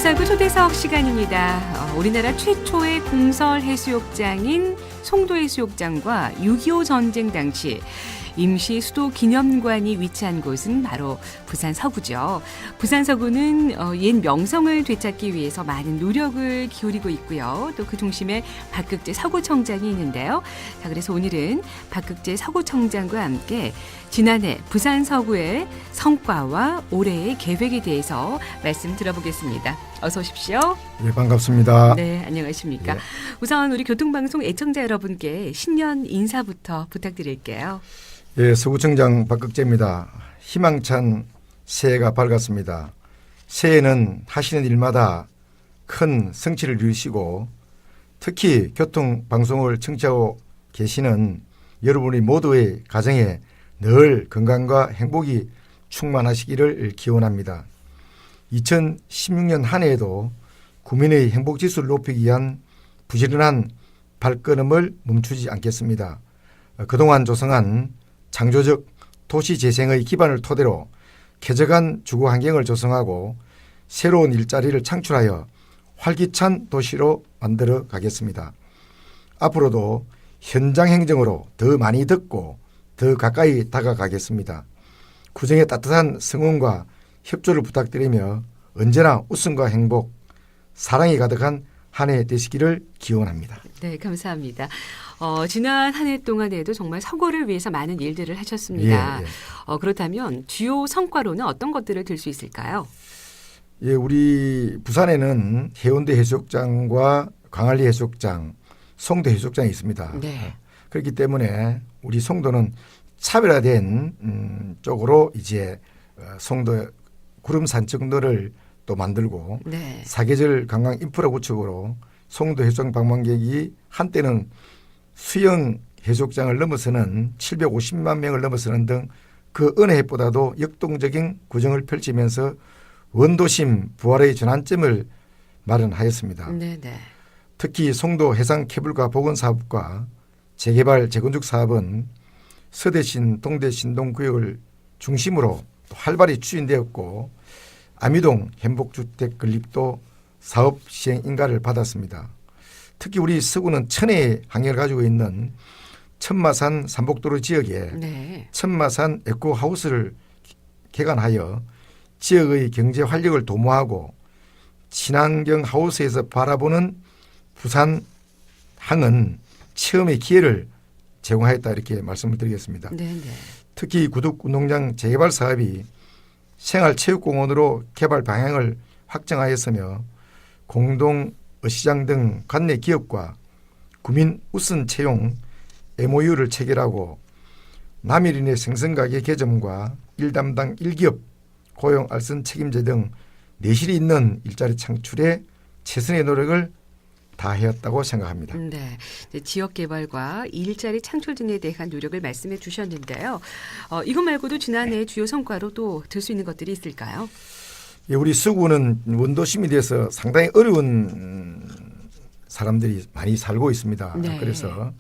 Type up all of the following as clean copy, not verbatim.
부산구 초대석 시간입니다. 우리나라 최초의 공설 해수욕장인 송도해수욕장과 6.25 전쟁 당시 임시 수도 기념관이 위치한 곳은 바로 부산 서구죠. 부산 서구는 옛 명성을 되찾기 위해서 많은 노력을 기울이고 있고요. 또 그 중심에 박극재 서구청장이 있는데요. 자, 그래서 오늘은 박극재 서구청장과 함께 지난해 부산 서구의 성과와 올해의 계획에 대해서 말씀 들어보겠습니다. 어서 오십시오. 네, 반갑습니다. 네, 안녕하십니까. 네. 우선 우리 교통방송 애청자 여러분께 신년 인사부터 부탁드릴게요. 예, 서구청장 박극재입니다. 희망찬 새해가 밝았습니다. 새해는 하시는 일마다 큰 성취를 이루시고 특히 교통방송을 청취하고 계시는 여러분이 모두의 가정에 늘 건강과 행복이 충만하시기를 기원합니다. 2016년 한 해에도 국민의 행복지수를 높이기 위한 부지런한 발걸음을 멈추지 않겠습니다. 그동안 조성한 창조적 도시재생의 기반을 토대로 쾌적한 주거 환경을 조성하고 새로운 일자리를 창출하여 활기찬 도시로 만들어 가겠습니다. 앞으로도 현장 행정으로 더 많이 듣고 더 가까이 다가가겠습니다. 구정의 따뜻한 성원과 협조를 부탁드리며 언제나 웃음과 행복, 사랑이 가득한 한 해 되시기를 기원합니다. 네, 감사합니다. 지난 한 해 동안에도 정말 서구를 위해서 많은 일들을 하셨습니다. 예, 예. 그렇다면 주요 성과로는 어떤 것들을 들 수 있을까요? 예, 우리 부산에는 해운대 해수욕장과 광안리 해수욕장, 송도 해수욕장이 있습니다. 네. 그렇기 때문에 우리 송도는 차별화된 쪽으로 이제 송도 구름 산책로를 또 만들고 네. 사계절 관광 인프라 구축으로 송도 해수욕장 방문객이 한때는 수영 해수욕장을 넘어서는 750만 명을 넘어서는 등 그 어느 해보다도 역동적인 구정을 펼치면서 원도심 부활의 전환점을 마련하였습니다. 네, 네. 특히 송도 해상 케이블카 복원 사업과 재개발 재건축 사업은 서대신 동대신동 구역을 중심으로 활발히 추진되었고 아미동 행복주택 건립도 사업 시행 인가를 받았습니다. 특히 우리 서구는 천혜의 항해를 가지고 있는 천마산 삼복도로 지역에 네. 천마산 에코하우스를 개관하여 지역의 경제 활력을 도모하고 친환경 하우스에서 바라보는 부산 항은 체험의 기회를 제공하였다 이렇게 말씀을 드리겠습니다. 네, 네. 특히 구덕운동장 재개발 사업이 생활체육공원으로 개발 방향을 확정하였으며 공동 어시장 등 관내 기업과 구민 우선 채용 MOU를 체결하고 남일인의 생선가게 개점과 1담당 1기업 고용 알선 책임제 등 내실이 있는 일자리 창출에 최선의 노력을 다하였다고 생각합니다. 네, 지역 개발과 일자리 창출 등에 대한 노력을 말씀해 주셨는데요. 이것 말고도 지난해 주요 성과로 또 들 수 있는 것들이 있을까요? 예, 우리 서구는 원도심이 돼서 상당히 어려운 사람들이 많이 살고 있습니다. 네. 그래서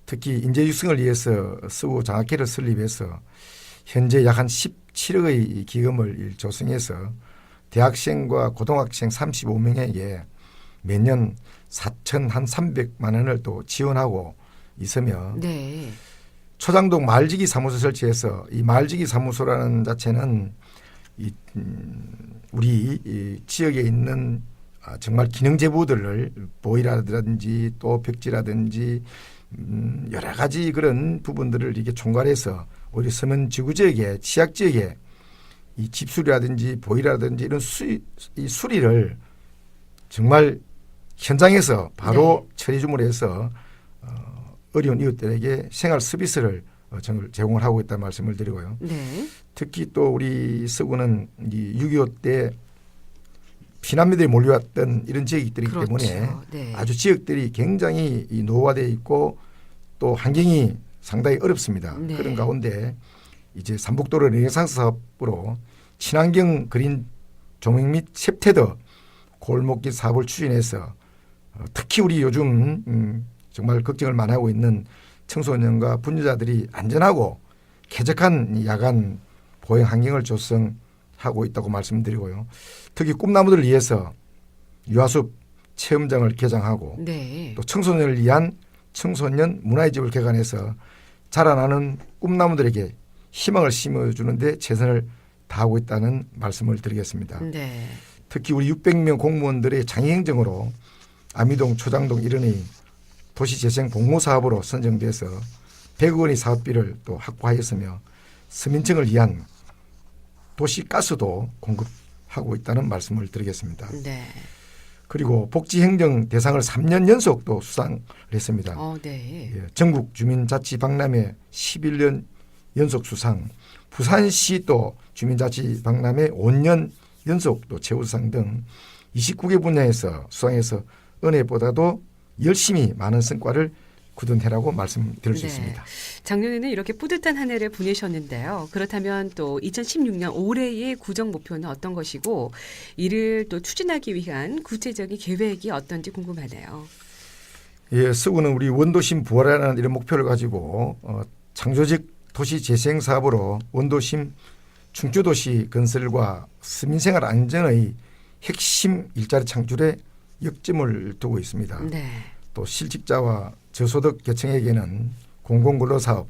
특히 인재 육성을 위해서 서구 장학회를 설립해서 현재 약 한 17억의 기금을 조성해서 대학생과 고등학생 35명에게 매년 4,300만 원을 또 지원하고 있으며 네. 초장동 마을지기 사무소 설치해서 이 마을지기 사무소라는 자체는 우리 이 지역에 있는 정말 기능제보들을 보이라든지 또 벽지라든지 여러 가지 그런 부분들을 이게 총괄해서 우리 서면 지구 지역에 취약 지역에 이 집수리라든지 보이라든지 이런 이 수리를 정말 현장에서 바로 네. 처리 주문을 해서 어려운 이웃들에게 생활 서비스를 제공을 하고 있다는 말씀을 드리고요. 네. 특히 또 우리 서구는 이 6.25 때 피난민들이 몰려왔던 이런 지역이기 그렇죠. 때문에 네. 아주 지역들이 굉장히 노후화되어 있고 또 환경이 상당히 어렵습니다. 네. 그런 가운데 이제 삼복도로 레네상스 사업으로 친환경 그린 조명 및 sep테더 골목길 사업을 추진해서 특히 우리 요즘 정말 걱정을 많이 하고 있는 청소년과 분유자들이 안전하고 쾌적한 야간 보행 환경을 조성하고 있다고 말씀드리고요. 특히 꿈나무들을 위해서 유아숲 체험장을 개장하고 네. 또 청소년을 위한 청소년 문화의 집을 개관해서 자라나는 꿈나무들에게 희망을 심어주는 데 최선을 다하고 있다는 말씀을 드리겠습니다. 네. 특히 우리 600명 공무원들의 장애행정으로 아미동, 초장동 일원의 도시재생 복무사업으로 선정돼서 100억 원의 사업비를 또 확보하였으며 서민층을 위한 도시가스도 공급하고 있다는 말씀을 드리겠습니다. 네. 그리고 복지행정 대상을 3년 연속 또 수상을 했습니다. 네. 예, 전국 주민자치 박람회 11년 연속 수상, 부산시 또 주민자치 박람회 5년 연속 또 최우수상 등 29개 분야에서 수상해서 은혜보다도 열심히 많은 성과를 거둔 해라고 말씀드릴 수 네. 있습니다. 작년에는 이렇게 뿌듯한 한 해를 보내셨는데요. 그렇다면 또 2016년 올해의 구정 목표는 어떤 것이고 이를 또 추진하기 위한 구체적인 계획이 어떤지 궁금하네요. 예, 서구는 우리 원도심 부활하는 이런 목표를 가지고 창조적 도시 재생 사업으로 원도심 충주도시 건설과 시민생활 안전의 핵심 일자리 창출에 역점을 두고 있습니다. 네. 또 실직자와 저소득 계층에게는 공공근로사업,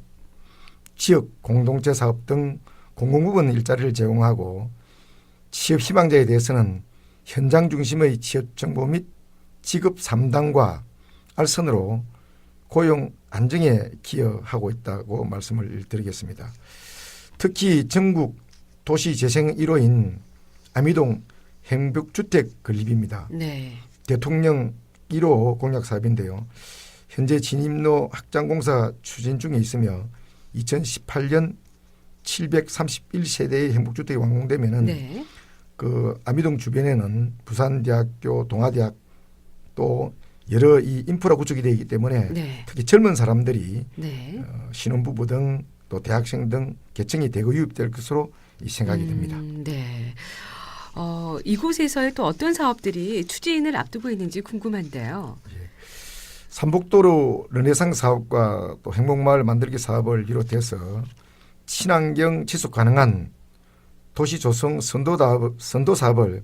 지역 공동체 사업 등 공공부문 일자리를 제공하고 취업 희망자에 대해서는 현장 중심의 취업 정보 및 직업 3단과 알선으로 고용 안정에 기여하고 있다고 말씀을 드리겠습니다. 특히 전국 도시재생 1호인 아미동 행복주택 건립입니다. 네. 대통령 1호 공약 사업인데요. 현재 진입로 확장공사 추진 중에 있으며 2018년 731세대의 행복주택이 완공되면은 네. 그 아미동 주변에는 부산대학교, 동아대학 또 여러 이 인프라 구축이 되기 때문에 네. 특히 젊은 사람들이 네. 신혼부부 등 또 대학생 등 계층이 대거 유입될 것으로 생각이 됩니다. 네. 이곳에서의 또 어떤 사업들이 추진을 앞두고 있는지 궁금한데요. 삼복도로 르네상 사업과 또 행복마을 만들기 사업을 비롯해서 친환경 지속 가능한 도시 조성 선도 사업을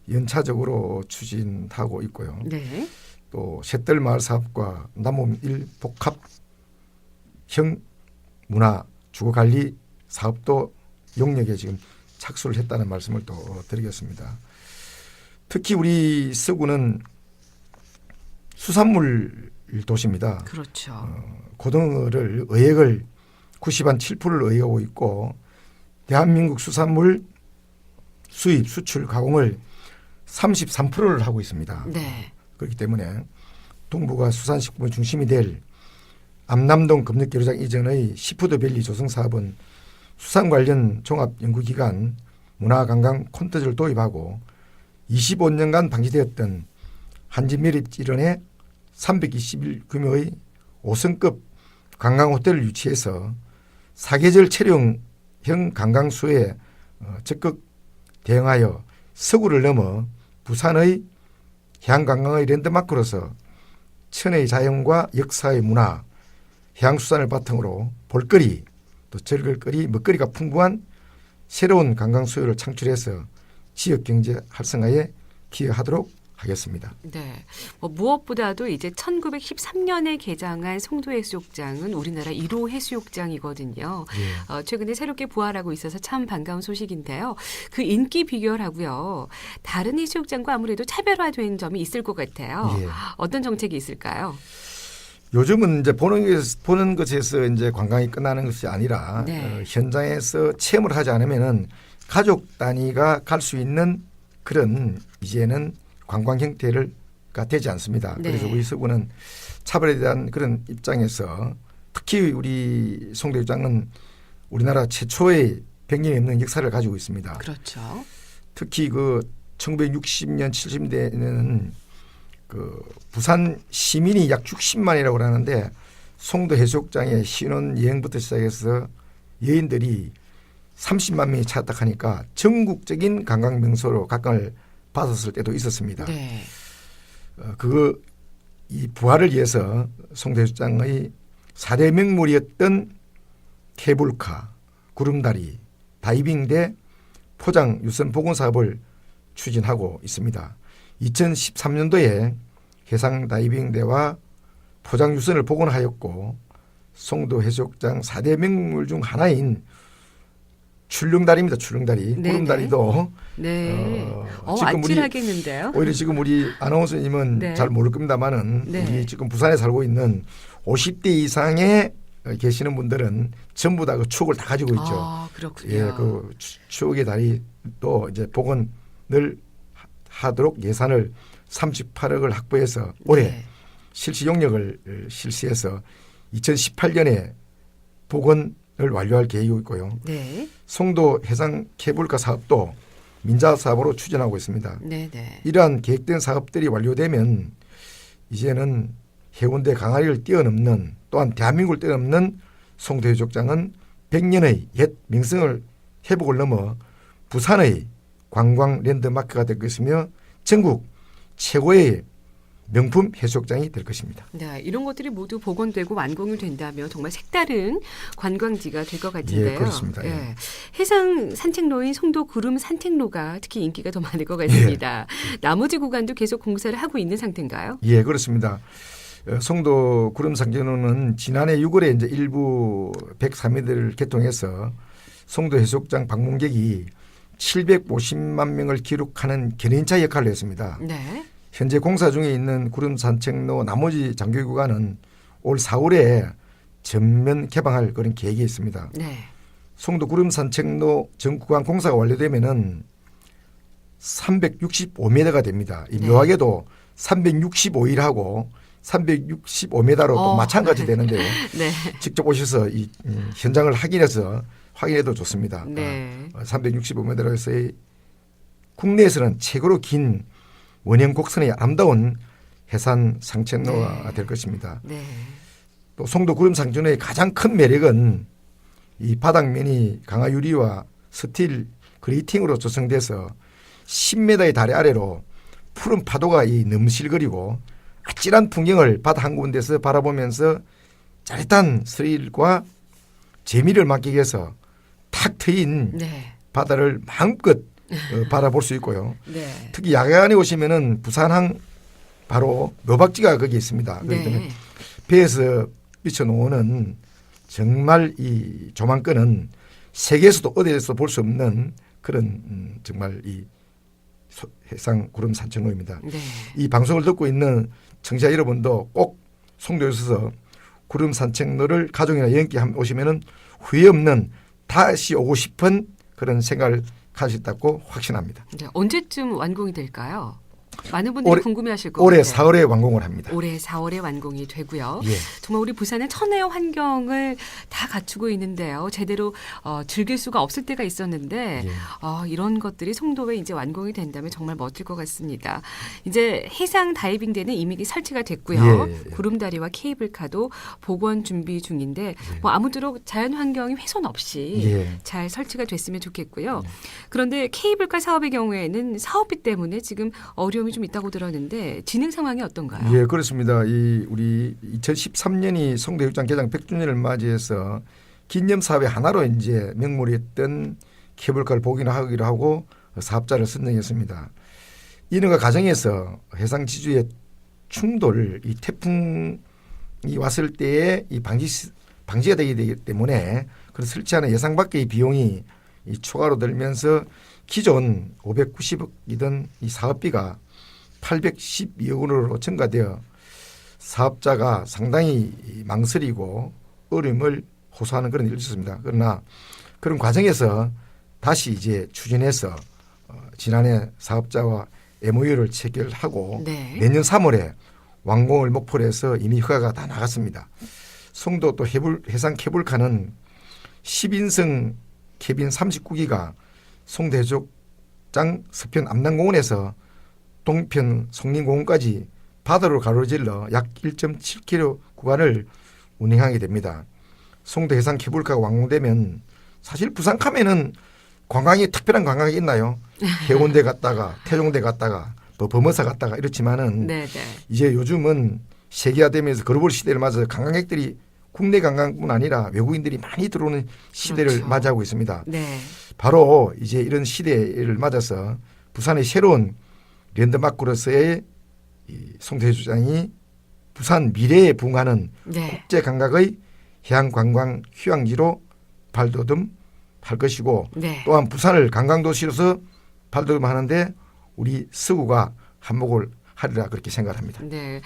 연차적으로 추진하고 있고요. 네. 또 셋들마을 사업과 남원 1 복합형 문화 주거관리 사업도 용역에 지금 착수를 했다는 말씀을 또 드리겠습니다. 특히 우리 서구는 수산물 도시입니다. 그렇죠. 고등어를 의획을 90.7%를 의하고 있고 대한민국 수산물 수입, 수출, 가공을 33%를 하고 있습니다. 네. 그렇기 때문에 동부가 수산식품의 중심이 될 암남동 검역계류장 이전의 시푸드밸리 조성 사업은 수산 관련 종합연구기관 문화관광 콘텐츠를 도입하고 25년간 방치되었던 한진매립 일원에 321 규모의 5성급 관광호텔을 유치해서 사계절 체류형 관광수에 적극 대응하여 서구를 넘어 부산의 해양관광의 랜드마크로서 천혜의 자연과 역사의 문화, 해양수산을 바탕으로 볼거리, 또 즐길거리, 먹거리가 풍부한 새로운 관광 수요를 창출해서 지역경제 활성화에 기여하도록 하겠습니다. 네. 무엇보다도 이제 1913년에 개장한 송도해수욕장은 우리나라 1호 해수욕장이거든요. 예. 최근에 새롭게 부활하고 있어서 참 반가운 소식인데요. 그 인기 비결하고요. 다른 해수욕장과 아무래도 차별화된 점이 있을 것 같아요. 예. 어떤 정책이 있을까요? 요즘은 이제 보는 것에서 이제 관광이 끝나는 것이 아니라 네. 현장에서 체험을 하지 않으면은 가족 단위가 갈 수 있는 그런 이제는 관광 형태가 되지 않습니다. 네. 그래서 우리 서구는 차별에 대한 그런 입장에서 특히 우리 송도육장은 우리나라 최초의 100년이 넘는 역사를 가지고 있습니다. 그렇죠. 특히 그 1960년 70년대에는 그 부산 시민이 약 60만이라고 하는데 송도 해수욕장에 신혼 여행부터 시작해서 여인들이 30만 명이 찾아하니까 전국적인 관광 명소로 각광을 받았을 때도 있었습니다. 네. 이 부활을 위해서 송도 해수욕장의 4대 명물이었던 케이블카, 구름다리, 다이빙대, 포장 유선 보건 사업을 추진하고 있습니다. 2013년도에 해상다이빙대와 포장유선을 복원하였고 송도 해수욕장 4대 명물 중 하나인 출렁다리입니다. 출렁다리. 네네. 구름다리도 네. 지금 우리 아찔하겠는데요. 오히려 지금 우리 아나운서님은 네. 잘 모를 겁니다만은 네. 우리 지금 부산에 살고 있는 50대 이상의 계시는 분들은 전부 다 그 추억을 다 가지고 있죠. 아, 그렇군요. 예, 그 추억의 다리도 이제 복원을 하도록 예산을 38억을 확보해서 올해 네. 실시 용역을 실시해서 2018년에 복원을 완료할 계획이고 있고요. 네. 송도 해상 케이블카 사업도 민자 사업으로 추진하고 있습니다. 네, 네. 이러한 계획된 사업들이 완료되면 이제는 해운대 강화리를 뛰어넘는 또한 대한민국을 뛰어넘는 송도 해수욕장은 100년의 옛名성을 회복을 넘어 부산의 관광 랜드마크가 될 것이며 전국 최고의 명품 해수욕장이 될 것입니다. 네, 이런 것들이 모두 복원되고 완공이 된다면 정말 색다른 관광지가 될 것 같은데요. 예, 그렇습니다. 예. 해상 산책로인 송도 구름 산책로가 특히 인기가 더 많을 것 같습니다. 나머지 구간도 계속 공사를 하고 있는 상태인가요? 예, 그렇습니다. 송도 구름 산책로는 지난해 6월에 이제 일부 103회들을 개통해서 송도 해수욕장 방문객이 750만 명을 기록하는 견인차 역할을 했습니다. 네. 현재 공사 중에 있는 구름 산책로 나머지 장교 구간은 올 4월에 전면 개방할 그런 계획이 있습니다. 네. 송도 구름 산책로 전 구간 공사가 완료되면은 365m가 됩니다. 이 네. 묘하게도 365일하고 365m로 또 마찬가지 되는데요. 네. 직접 오셔서 이 현장을 확인해도 좋습니다. 네. 365m로 해서 국내에서는 최고로 긴 원형 곡선의 아름다운 해산 산책로가 네. 될 것입니다. 네. 또 송도 구름 산책로의 가장 큰 매력은 이 바닥면이 강화 유리와 스틸 그레이팅으로 조성돼서 10m의 다리 아래로 푸른 파도가 이 넘실거리고 아찔한 풍경을 바다 한 군데서 바라보면서 짜릿한 스릴과 재미를 맡기기 위해서 탁 트인 네. 바다를 마음껏 바라볼 수 있고요. 네. 특히 야간에 오시면은 부산항 바로 묘박지가 거기 있습니다. 그렇기 때문에 네. 배에서 비춰놓는 정말 이 조망권은 세계에서도 어디에서 볼 수 없는 그런 정말 이 해상 구름 산책로입니다. 네. 이 방송을 듣고 있는 청취자 여러분도 꼭 송도에 오셔서 구름 산책로를 가족이나 여행기 오시면은 후회 없는 다시 오고 싶은 그런 생각을 가졌다고 확신합니다. 네. 언제쯤 완공이 될까요? 많은 분들이 궁금해하실 것 올해 같아요. 4월에 완공을 합니다. 올해 4월에 완공이 되고요. 예. 정말 우리 부산은 천혜의 환경을 다 갖추고 있는데요. 제대로 즐길 수가 없을 때가 있었는데 예. 이런 것들이 송도에 이제 완공이 된다면 정말 멋질 것 같습니다. 이제 해상 다이빙대는 이미 설치가 됐고요. 예. 구름다리와 케이블카도 복원 준비 중인데 예. 뭐 아무쪼록 자연 환경이 훼손 없이 예. 잘 설치가 됐으면 좋겠고요. 그런데 케이블카 사업의 경우에는 사업비 때문에 지금 어려움이 좀 있다고 들었는데 진행 상황이 어떤가요? 예, 그렇습니다. 우리 2013년이 송도 해수욕장 개장 100주년을 맞이해서 기념 사업의 하나로 이제 명물이 했던 케이블카를 복원하기로 하고 사업자를 선정했습니다. 이는가 가정에서 해상 지주의 충돌, 이 태풍이 왔을 때에 이 방지가 되기 때문에 그 설치하는 예상 밖의 비용이 이 추가로 들면서 기존 590억이던 이 사업비가 812억 원으로 증가되어 사업자가 상당히 망설이고 어려움을 호소하는 그런 일이 있었습니다. 그러나 그런 과정에서 다시 이제 추진해서 지난해 사업자와 MOU를 체결하고 네. 내년 3월에 완공을 목표로 해서 이미 허가가 다 나갔습니다. 송도 또 해상 케이블카는 10인승 캐빈 39기가 송도 해수욕장 서편 암남공원에서 동편 송림공원까지 바다로 가로질러 약 1.7km 구간을 운행하게 됩니다. 송도 해상 케이블카가 완공되면 사실 부산 가면은 관광이 특별한 관광이 있나요? 해운대 갔다가 태종대 갔다가 범어사 갔다가 이렇지만은 네네. 이제 요즘은 세계화되면서 글로벌 시대를 맞아서 관광객들이 국내 관광뿐 아니라 외국인들이 많이 들어오는 시대를 그렇죠. 맞이하고 있습니다. 네. 바로 이제 이런 시대를 맞아서 부산의 새로운 랜드마크로서의 이 송도 해수욕장이 부산 미래에 부응하는 네. 국제 감각의 해양 관광 휴양지로 발돋움할 것이고 네. 또한 부산을 관광도시로서 발돋움하는데 우리 서구가 한몫을 하리라 그렇게 생각합니다. 네.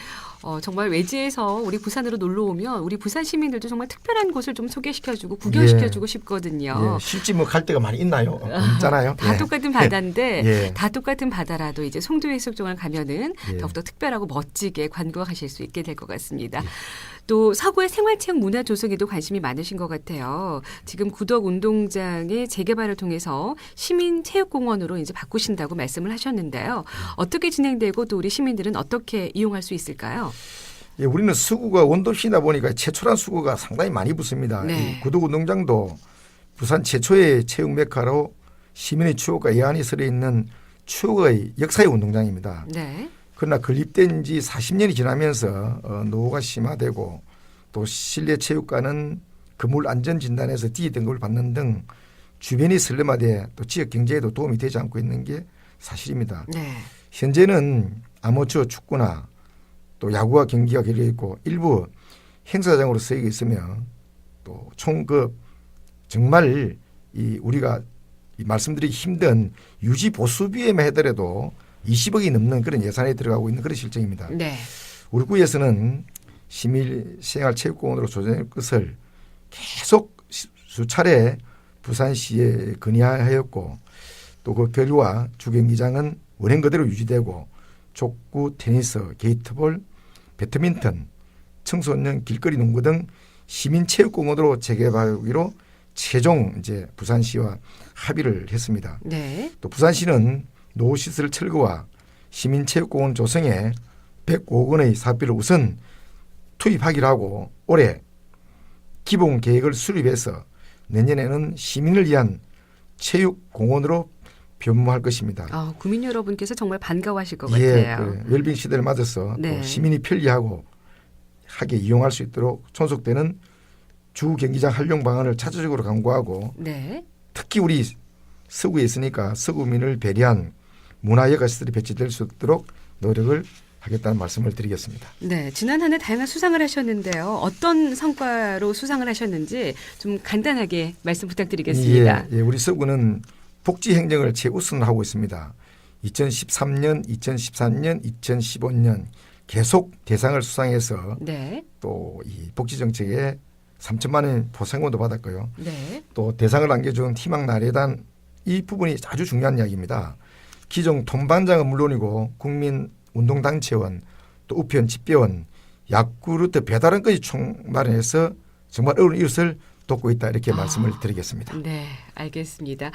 정말 외지에서 우리 부산으로 놀러 오면 우리 부산 시민들도 정말 특별한 곳을 좀 소개시켜주고 구경시켜주고 싶거든요. 예, 실제 뭐 갈 데가 많이 있나요? 있잖아요. 다 예. 똑같은 바다인데 예. 다 똑같은 바다라도 이제 송도 해수욕장을 가면은 예. 더욱더 특별하고 멋지게 관광하실 수 있게 될 것 같습니다. 또 서구의 생활체육 문화 조성에도 관심이 많으신 것 같아요. 지금 구덕 운동장의 재개발을 통해서 시민체육공원으로 이제 바꾸신다고 말씀을 하셨는데요. 어떻게 진행되고 또 우리 시민들은 어떻게 이용할 수 있을까요? 예, 우리는 수구가 원도시다 보니까 최초란 수구가 상당히 많이 붙습니다. 네. 이 구덕 운동장도 부산 최초의 체육 메카로 시민의 추억과 예안이 서려 있는 추억의 역사의 운동장입니다. 네. 그러나 건립된 지 40년이 지나면서 노후가 심화되고 또 실내 체육관은 건물 안전 진단에서 D 등급을 받는 등 주변이 설렘하되 또 지역 경제에도 도움이 되지 않고 있는 게 사실입니다. 네. 현재는 아마추어 축구나 또 야구와 경기가 걸려 있고 일부 행사장으로 쓰이고 있으며 또 총 정말 우리가 말씀드리기 힘든 유지 보수비에만 하더라도 20억이 넘는 그런 예산이 들어가고 있는 그런 실정입니다. 네. 우리 구에서는 시민생활체육공원으로 조정할 것을 계속 수차례 부산시에 건의하였고 또 그 결과 주경기장은 원행 그대로 유지되고 족구, 테니스, 게이트볼, 배드민턴, 청소년 길거리 농구 등 시민체육공원으로 재개발하기로 최종 이제 부산시와 합의를 했습니다. 네. 또 부산시는 노후시설 철거와 시민체육공원 조성에 105억 원의 사업비를 우선 투입하기로 하고 올해 기본 계획을 수립해서 내년에는 시민을 위한 체육공원으로 변모할 것입니다. 구민 여러분께서 정말 반가워하실 것 예, 같아요. 웰빙 시대를 맞아서 네. 또 시민이 편리하고 하게 이용할 수 있도록 존속되는 주 경기장 활용 방안을 차별적으로 강구하고 네. 특히 우리 서구에 있으니까 서구민을 배려한 문화여가시설이 배치될 수 있도록 노력을 하겠다는 말씀을 드리겠습니다. 네, 지난 한 해 다양한 수상을 하셨는데요. 어떤 성과로 수상을 하셨는지 좀 간단하게 말씀 부탁드리겠습니다. 예, 우리 서구는 복지 행정을 최우선하고 있습니다. 2013년, 2014년, 2015년 계속 대상을 수상해서 네. 또 이 복지 정책에 3천만 원 포상금도 받았고요. 네. 또 대상을 안겨준 희망나래단 이 부분이 아주 중요한 이야기입니다. 기존 통반장은 물론이고 국민운동단체원 또 우편 집배원 약구루트 배달원까지 총 마련해서 정말 어려운 이웃을 돕고 있다 이렇게 말씀을 드리겠습니다. 네, 알겠습니다.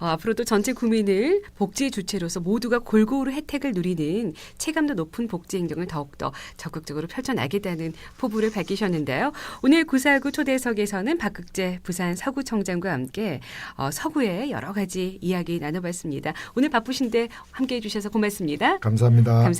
앞으로도 전체 국민을 복지 주체로서 모두가 골고루 혜택을 누리는 체감도 높은 복지 행정을 더욱더 적극적으로 펼쳐나겠다는 포부를 밝히셨는데요. 오늘 949 초대석에서는 박극재 부산 서구청장과 함께 서구의 여러 가지 이야기 나눠봤습니다. 오늘 바쁘신데 함께해 주셔서 고맙습니다. 감사합니다. 감사합니다.